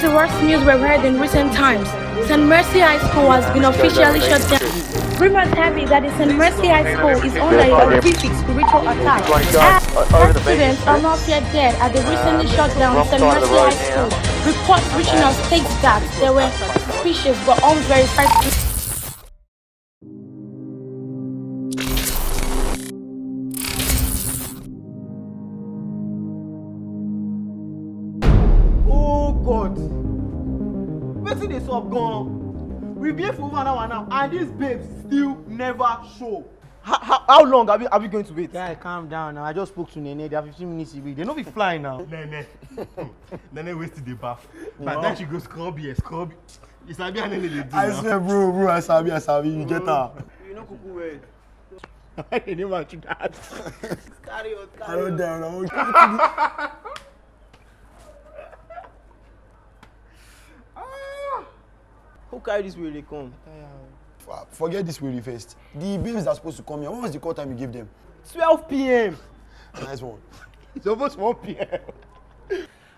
the worst news we've heard in recent times. St. Mercy High School has been officially shut down. Rumors have it that the St. Mercy High School is under a horrific spiritual attack. Students are not yet dead at the recently shut down St. Mercy High School. Reports reaching us states that there were suspicious but unverified. Wetin dey sup gone? We been for over an hour now and these babes still never show. How long are we going to wait? Guy, calm down now. I just spoke to Nene. They are 15 minutes away. They no be flying now. Nene wasted the bath. But then she go scrub here, scrub. You sabi how Nene dey do now. I swear, bro, I sabi. You get her. You know kuku word. I didn't want you that. Carry on. I don't dare. Who carry this way they come? Forget this way first. The babes are supposed to come here. What was the call time you gave them? 12 p.m. Nice one. It's almost 1 p.m.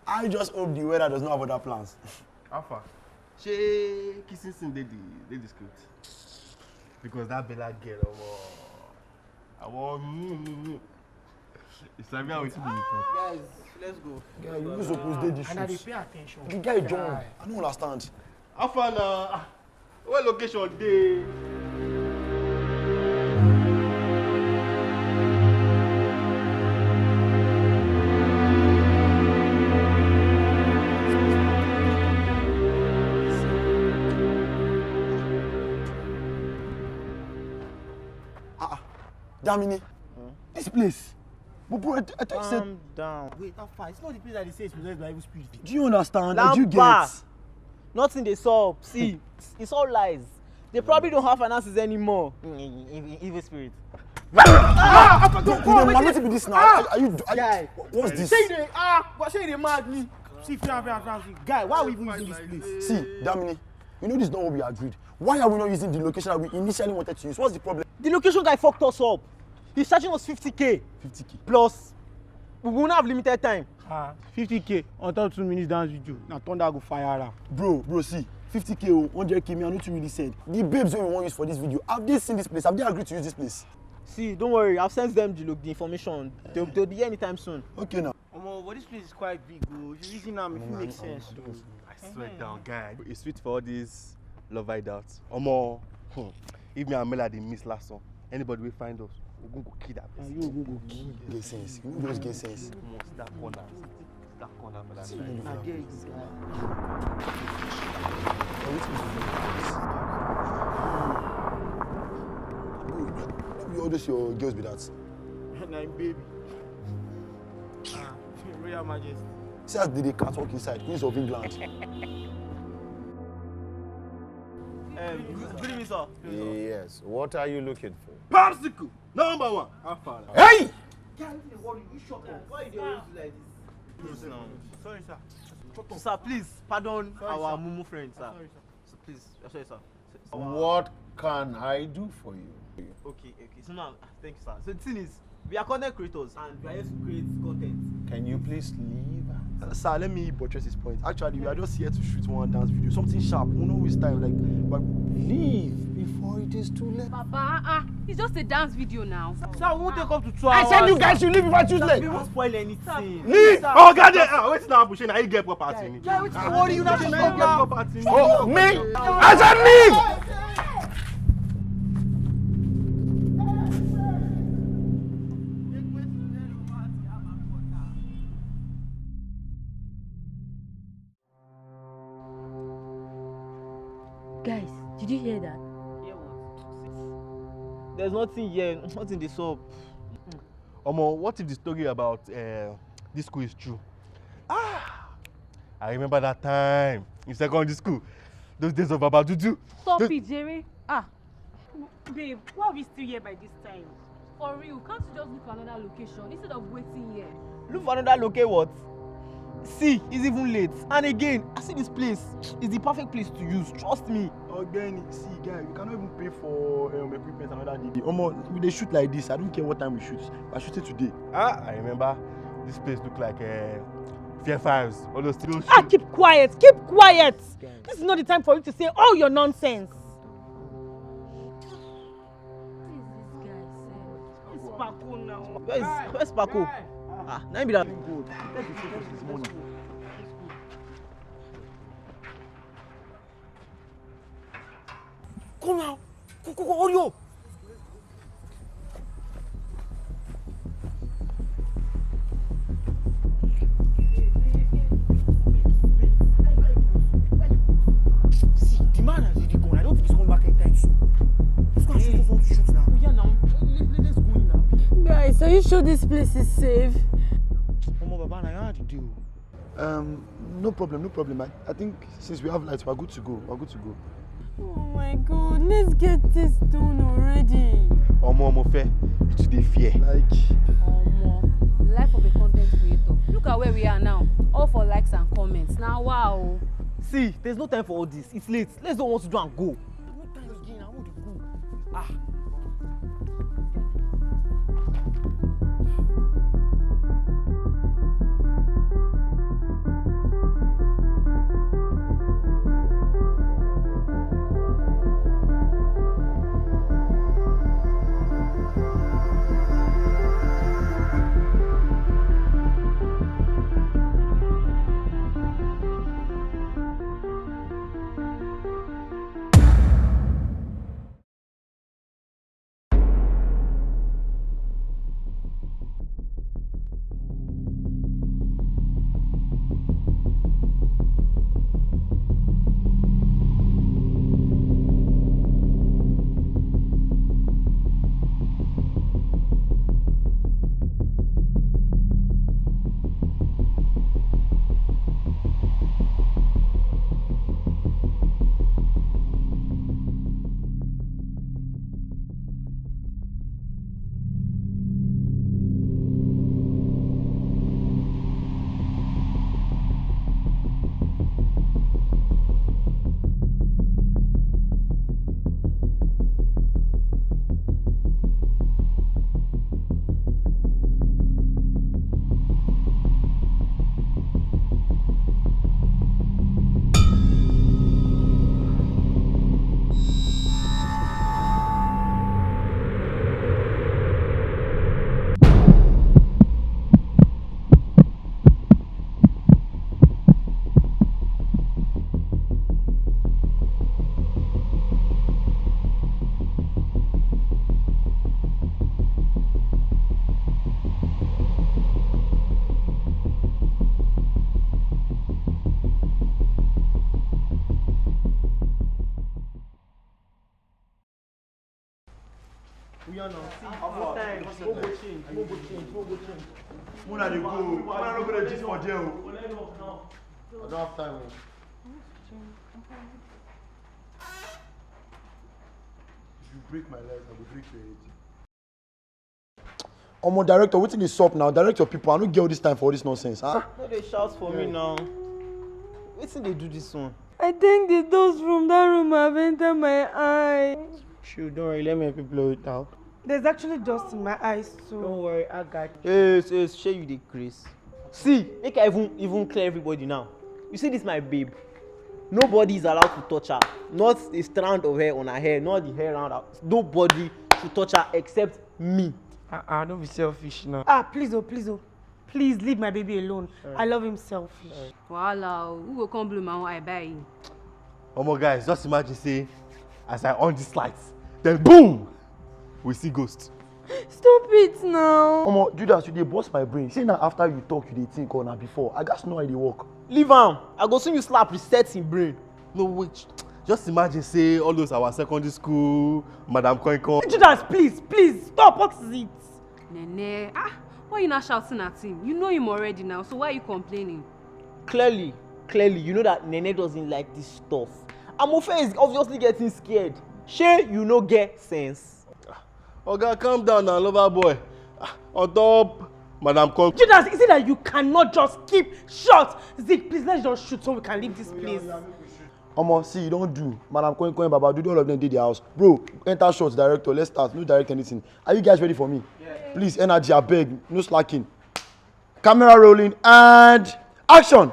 I just hope the weather does not have other plans. How far? She kissing scene dey the script. Because that Bella girl, I want. It's like how it be. Guys, let's go. Guy, you supposed to do this. And I dey pay attention. The guy John. I don't understand. How far now? What location dey? Damini, this place. But bro, I thought you said. Calm down. Wait, how far? It's not the place that they say it's possessed by evil spirits. Do you understand? Did you get? Lampa. Nothing they saw. See, it's all lies. They probably don't have finances anymore. Evil spirit. You don't want to be this now. Are you? Guy, What's this? Say they but say they mad me. See, guy, why are we even using this place? See, Damini, you know this is not what we agreed. Why are we not using the location that we initially wanted to use? What's the problem? the location guy fucked us up. He's charging us 50k. 50k. Plus, we won't have limited time. 50k on top 2 minutes dance video. Now thunder go fire am. Bro, see, 50k, 100k, me, I know what you really said. The babes we want use for this video, have they seen this place? Have they agreed to use this place? See, don't worry, I've sent them the information. They'll be here anytime soon. Okay now. But this place is quite big, bro. If you reason now, if it makes sense. I swear down, guy. It's sweet for all these love hideouts. Omo, if me and Mela they miss last song, anybody will find us, we're going to kill that person. You go kill. Get sense. You just get sense. That corner for that See, night. you I know, get it. you always your girls be that. Nah, baby. Royal Majesty. See as they catwalk inside, Queens of England. Good evening, sir. Yes. What are you looking for? Popsicle, number one. How far? Hey! Why you always do like this? Sorry, sir. Sir, please pardon our Mumu friend, sir. Sorry, sir. So please, sorry, sir. What can I do for you? Okay. So now, thank you, sir. So the thing is, we are content creators and we are here to create content. Can you please leave? Sir, let me buttress his point. Actually, we are just here to shoot one dance video. Something sharp. We know waste time. But Leave before it is too late. Papa, it's just a dance video now. Sir, we won't take up to 2 I hours. said you guys should leave if I choose late. We won't spoil anything. Leave! Oh, God, wait now, pushing. I get property. Yeah, which worry you not to I stop get now. property. Oh, me! I said leave! Guys, did you hear that? There's nothing here, nothing this up. Omo, what if the story about this school is true? I remember that time in secondary school. Those days of Babadudu. Stop it, Jerry. Babe, why are we still here by this time? For real, can't you just look for another location instead of waiting here? Look for another locate what? See, it's even late. And again, I see this place is the perfect place to use. Trust me. Again, see, guy, we cannot even pay for equipment another day. We they shoot like this. I don't care what time we shoot. I shoot it today. I remember this place looked like Fear files, all those things. Ah, keep quiet, keep quiet. This is not the time for you to say all your nonsense. It's Paco now. Where's Paco? Ah, now be that good. Let's focus this morning. Come now. Go, hurry up. See, the man has already gone. I don't think he's coming back anytime soon. Let's go and shoot off to shoot now. Yeah, now. Let's go in now. Guys, are you sure this place is safe? Baba, now you have to do. No problem. I think since we have lights, we're good to go. Oh my God, let's get this done already. Omo fair. You today fear. Like, The life of a content creator. Look at where we are now. All for likes and comments. Now, wow. See, there's no time for all this. It's late. Let's do what we want to do and go. No time again. I want to go. Ah. Yeah, now. See, time. Go change. Muna dey go. Muna no go dey gist for jail. I don't have time. if you break my leg, I will break your head. Omo, director, wetin dey sup now? Direct your people. I no get all this time for all this nonsense. Huh? No, they shout for me now. Wetin dey do this one? I think the dust from that room have entered my eye. Sure, don't worry. Let me help you blow it out. There's actually dust in my eyes too. Don't worry, I got you. Yes, share you the grace. See, make I even clear everybody now. You see this my babe. Nobody is allowed to touch her. Not a strand of hair on her hair, not the hair around her. Nobody should touch her except me. Don't be selfish now. Please, please leave my baby alone. I love him selfish. Voila, who will come blow my own eye by you? Omo guys, just imagine say, as I on this lights, then boom, we see ghost. Stop it now. Omo, Judas, you dey burst my brain. Say na after you talk, you dey think or na before. I gats know how e dey work. Leave am. I go soon you slap reset him brain. No wait, just imagine say all those our secondary school, Madam Koinko. Judas, please, stop. What is it? Nene, why you not shouting at him? You know him already now, so why are you complaining? Clearly, you know that Nene doesn't like this stuff. Amofe is obviously getting scared. Shey you no get sense. Oga, calm down now, lover boy. On top, Madam Koinko. Judas, is it that you cannot just keep short? Zeke, please, let's just shoot so we can leave this place. Omo, see, you don't do. Madam Koinko and Baba, do all of them did their house. Bro, enter shots, director. Let's start. No direct anything. Are you guys ready for me? Yeah. Please, energy, I beg. No slacking. Camera rolling and Action!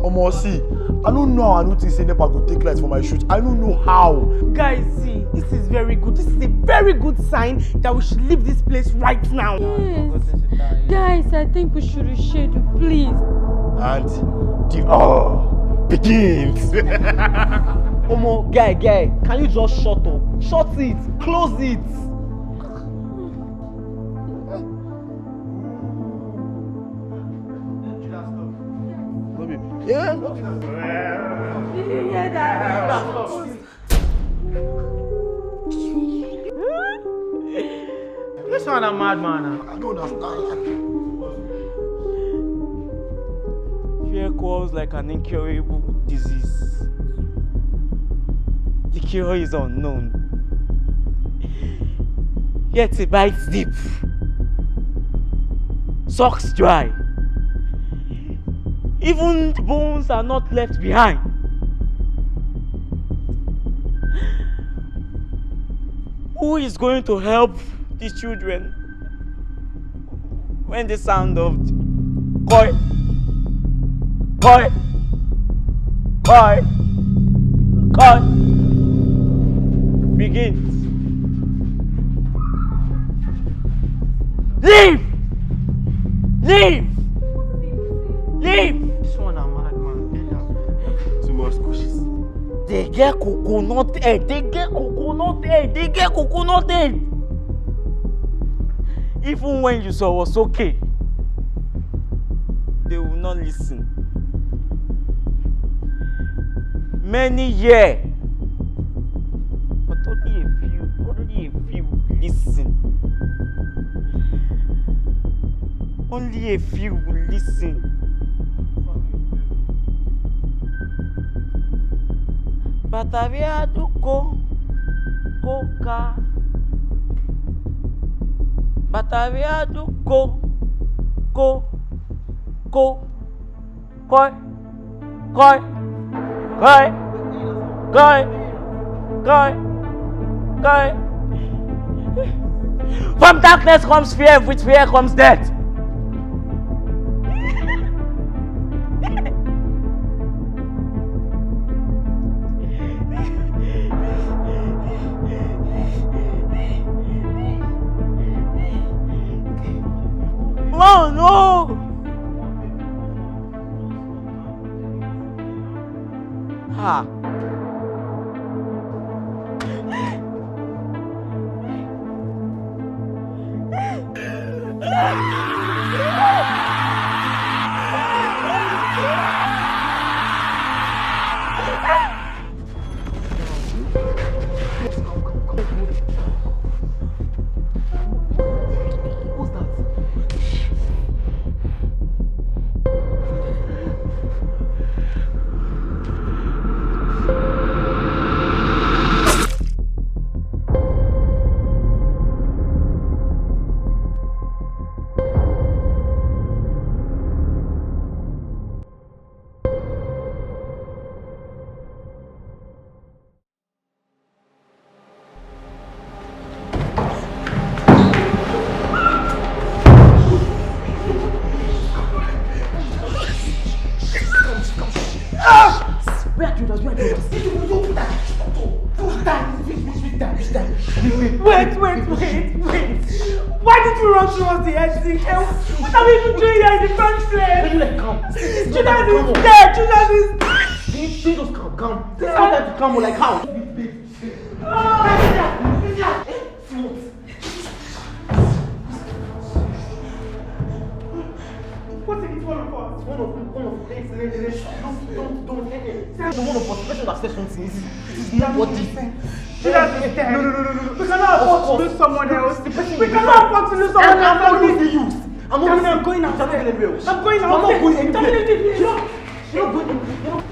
Omo, see, I don't know how I know to say Nepa go take lights for my shoot. I don't know how. Guys, see, this is very good. This is a very good sign that we should leave this place right now. Yes. Guys, I think we should reschedule, please. And the begins. Omo, guy, can you just shut up? Shut it, close it. Yeah. Did you hear that? This one a madman. I don't understand. Fear calls like an incurable disease. The cure is unknown. Yet it bites deep. Sucks dry. Even the bones are not left behind. Who is going to help these children when the sound of koi begins? Leave! This one a madman. Too much cautious. They get coconut head. Even when you saw was okay, they will not listen. Many hear, but only a few listen. Only a few will listen. Batavia do coca. Batavia do koi. From darkness comes fear, with fear comes death. Oh no! Ha! Wait. Why did you run towards the exit? What are we even doing here in the first place? Judas is dead. Judas is dead. Just calm. This is how to calm, like how? What's it? One of us. One of them. Don't. One of us. Let's not say something. This is not what this. Judas is dead. No. We cannot afford to lose someone else. We cannot afford to lose someone else. I'm not going out. I'm going out. I'm not going anywhere. You're not going anywhere.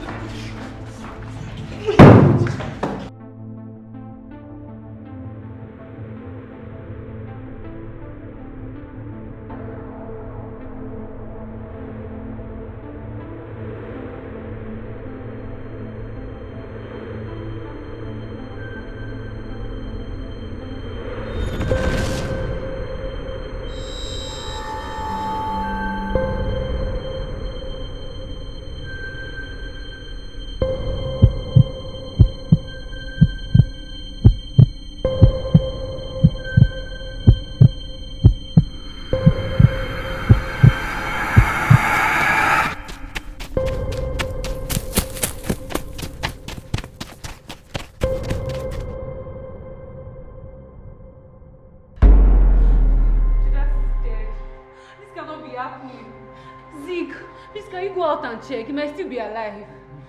go out and check. He might still be alive.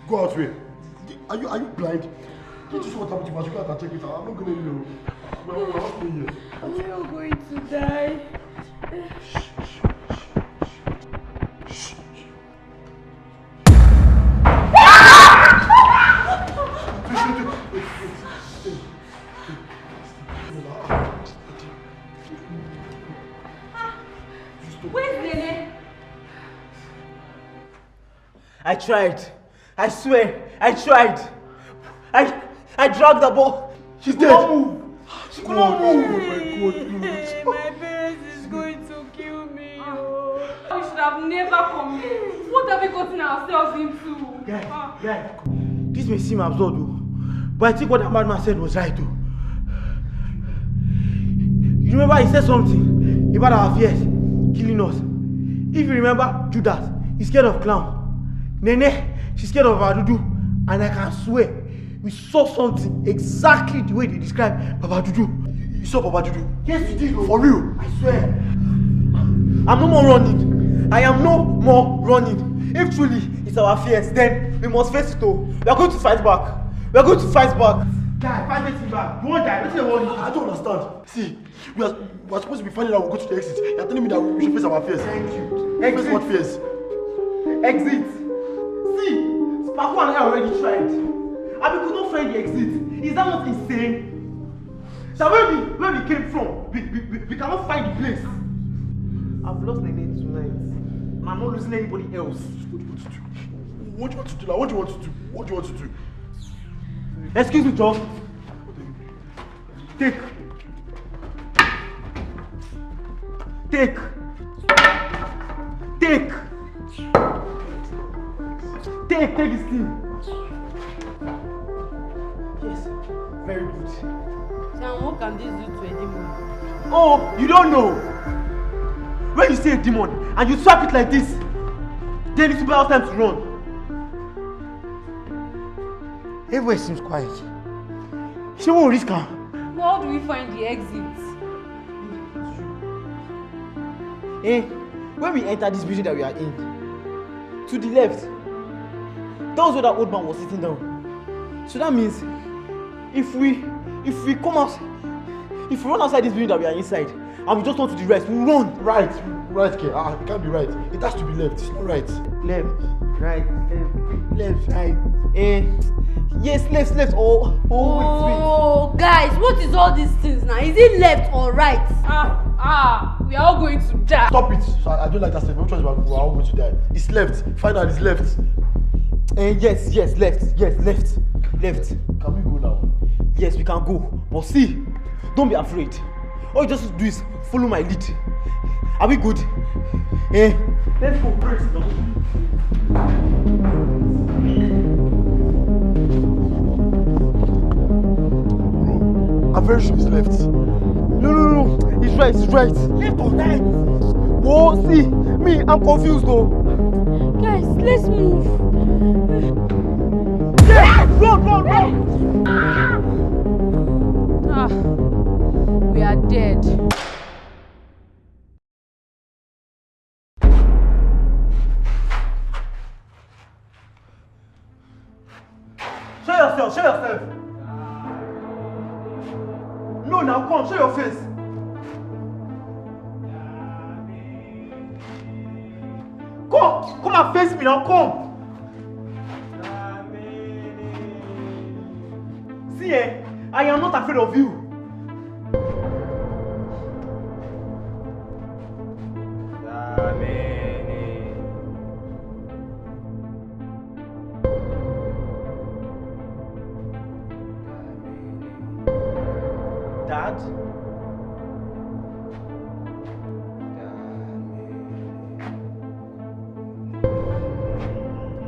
Go out where? Are you blind? You just want to happen to you. Go out and check it out. I'm not going to know. We're not staying here. We are going to die. Where's Nene? I tried. I swear, I tried. I dragged the ball. She's She dead. couldn't move. She God, couldn't move. oh my God, please. My parents is going to kill me. Oh. We should have never come here. What have we gotten ourselves into? Guy, this may seem absurd though, but I think what that madman said was right though. You remember he said something about our fears killing us. If you remember Judas, he's scared of clown. Nene, she's scared of Badudu. And I can swear, we saw something exactly the way they described Baba Dudu. You saw Papa Dudu? Yes, we did. For real? I swear. I'm no more running. I am no more running. If truly it's our fears, then we must face it all. We are going to fight back. We are going to fight back. Die, fight it back. You won't die. Let's say what I don't understand. See, we are supposed to be finding out we'll go to the exit. You're telling me that we should face our fears. Thank you. Face Exit. what fears? Exit. See, Sparkle and I already tried. And we could not find the exit. Is that not insane? So where we came from, we cannot find the place. I've lost Nene tonight. And I'm not losing anybody else. What do you want to do? What do you want to do? What do you want to do? Excuse me, Joe. Take. Take. Take. Take this thing. Yes, very good. Sam, what can this do to a demon? Oh, you don't know. When you see a demon and you swap it like this, then it's about time to run. Everywhere seems quiet. She won't risk her. How do we find the exit? When we enter this building that we are in, to the left, that was where that old man was sitting down. So that means if we come out, if we run outside this building that we are inside, and we just turn to the rest, we'll run. Right, K. It can't be right. It has to be left. It's not right. Left, right, left, right. Yes, left. Oh, wait. Oh, guys, what is all these things now? Is it left or right? We are all going to die. Stop it. So I don't like that statement. Which one is we're all going to die? It's left. Find out it's left. Yes, left. Can we go now? Yes, we can go. But see, don't be afraid. All you just do is follow my lead. Are we good? Let's go. I'm very sure it's left. No. It's right. Left or right? Whoa, see, me, I'm confused though. Guys, let's move. Yeah, run. We are dead. Show yourself. No, now come, show your face. Come and face me now, come. See, I am not afraid of you. Dad?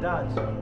Dad?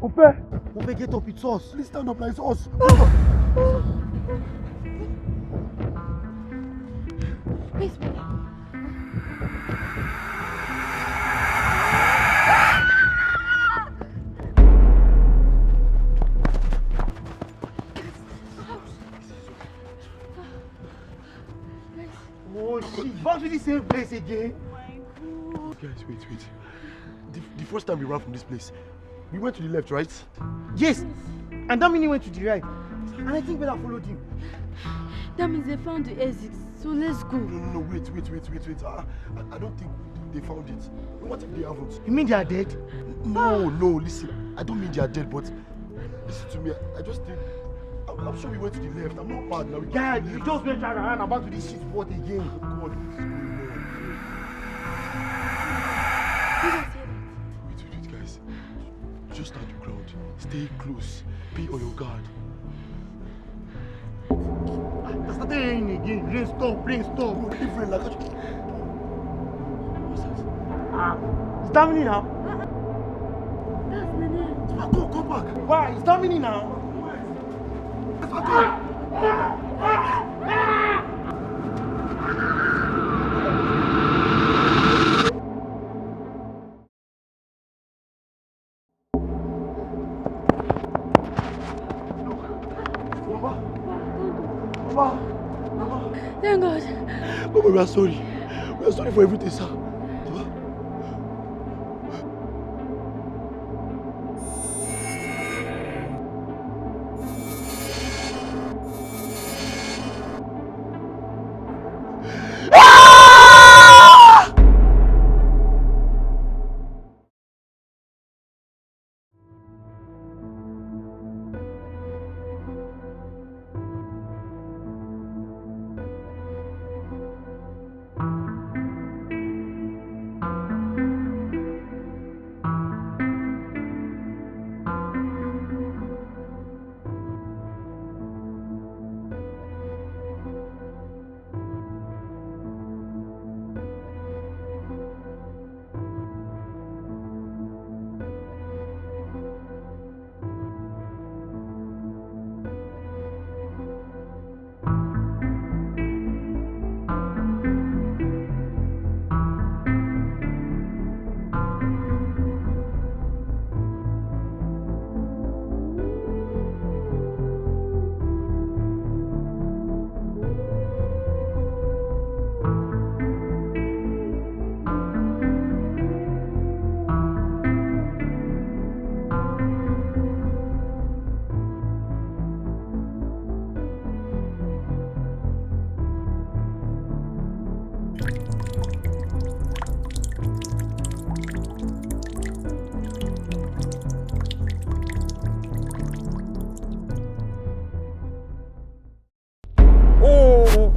Ope, get up, it's us. Please stand up, like it's us. Please, please. Oh shit, back to the same place again. Guys, wait. The first time we ran from this place, we went to the left, right? Yes, and that means he went to the right. And I think Bella followed him. That means they found the exit, so let's go. No, wait. I don't think they found it. What if they haven't? You mean they are dead? No, listen. I don't mean they are dead, but listen to me. I just think, I'm sure we went to the left. I'm not bad now. Guys, you just went around and back to this shit spot again. God, what's going on? Wait, guys. Just stand your ground. Stay close. Be on your guard. I started raining again. Rain stop. Go, leave rain like that. What's that? It's damning now. That's Nene. Go, come back. Why? It's damning now. Thank God. Mama, we are sorry. We are sorry for everything, sir.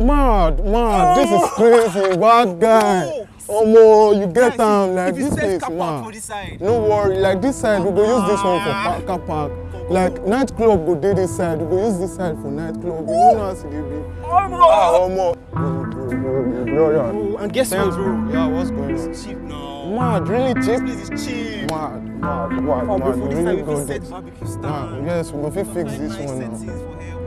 Mad, this is crazy, bad guy. Omo, you get down like this place, man. No worry, like this side, we go use this one for car park. Like nightclub go do this side, we go use this side for nightclub. You know how to be. Omo. Bro, yeah. And guess what, bro? Yeah, what's going on? It's cheap now. Mad, really cheap? This place is cheap. Mad. Oh, bro, for this Really time we good. set barbecue stand. Yes, we go fit fix Find this nice one now. settings for hair.